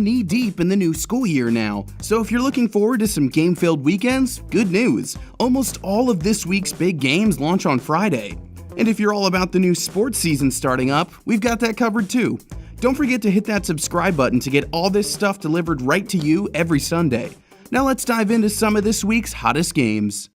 knee-deep in the new school year now, so if you're looking forward to some game-filled weekends, good news! Almost all of this week's big games launch on Friday. And if you're all about the new sports season starting up, we've got that covered too. Don't forget to hit that subscribe button to get all this stuff delivered right to you every Sunday. Now let's dive into some of this week's hottest games.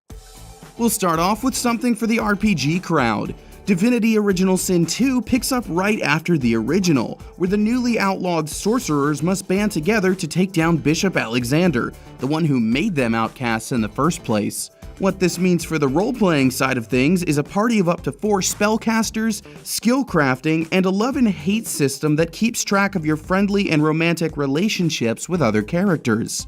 We'll start off with something for the RPG crowd. Divinity Original Sin 2 picks up right after the original, where the newly outlawed sorcerers must band together to take down Bishop Alexander, the one who made them outcasts in the first place. What this means for the role-playing side of things is a party of up to 4 spellcasters, skill crafting, and a love and hate system that keeps track of your friendly and romantic relationships with other characters.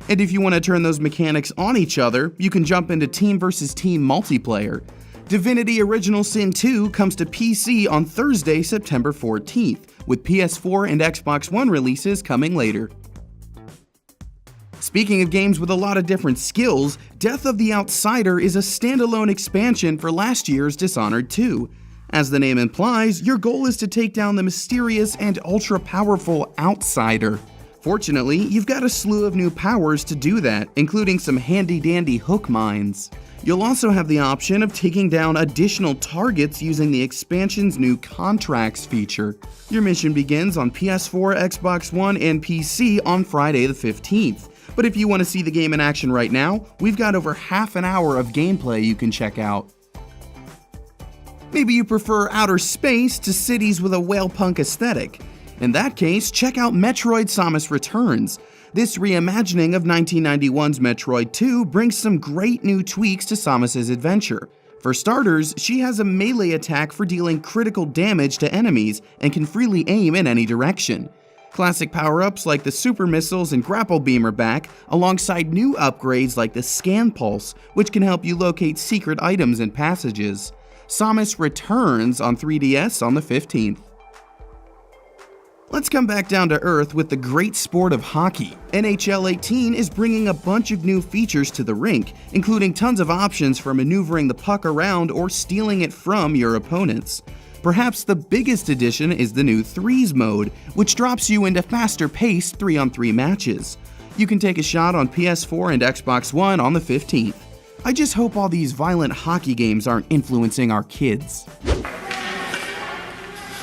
And if you want to turn those mechanics on each other, you can jump into team versus team multiplayer. Divinity Original Sin 2 comes to PC on Thursday, September 14th, with PS4 and Xbox One releases coming later. Speaking of games with a lot of different skills, Death of the Outsider is a standalone expansion for last year's Dishonored 2. As the name implies, your goal is to take down the mysterious and ultra-powerful Outsider. Fortunately, you've got a slew of new powers to do that, including some handy-dandy hook mines. You'll also have the option of taking down additional targets using the expansion's new Contracts feature. Your mission begins on PS4, Xbox One, and PC on Friday the 15th. But if you want to see the game in action right now, we've got over half an hour of gameplay you can check out. Maybe you prefer outer space to cities with a whale-punk aesthetic. In that case, check out Metroid: Samus Returns. This reimagining of 1991's Metroid 2 brings some great new tweaks to Samus's adventure. For starters, she has a melee attack for dealing critical damage to enemies and can freely aim in any direction. Classic power-ups like the Super Missiles and Grapple Beam are back, alongside new upgrades like the Scan Pulse, which can help you locate secret items and passages. Samus returns on 3DS on the 15th. Let's come back down to earth with the great sport of hockey. NHL 18 is bringing a bunch of new features to the rink, including tons of options for maneuvering the puck around or stealing it from your opponents. Perhaps the biggest addition is the new Threes mode, which drops you into faster-paced 3-on-3 matches. You can take a shot on PS4 and Xbox One on the 15th. I just hope all these violent hockey games aren't influencing our kids.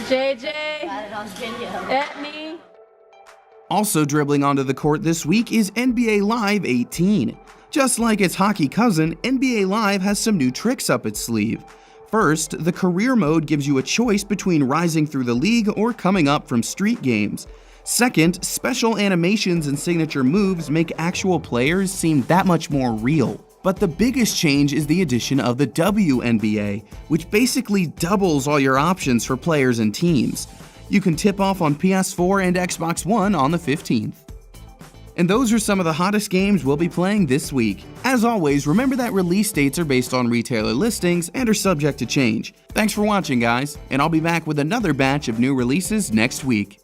JJ, got it on video. At me. Also dribbling onto the court this week is NBA Live 18. Just like its hockey cousin, NBA Live has some new tricks up its sleeve. First, the career mode gives you a choice between rising through the league or coming up from street games. Second, special animations and signature moves make actual players seem that much more real. But the biggest change is the addition of the WNBA, which basically doubles all your options for players and teams. You can tip off on PS4 and Xbox One on the 15th. And those are some of the hottest games we'll be playing this week. As always, remember that release dates are based on retailer listings and are subject to change. Thanks for watching, guys, and I'll be back with another batch of new releases next week.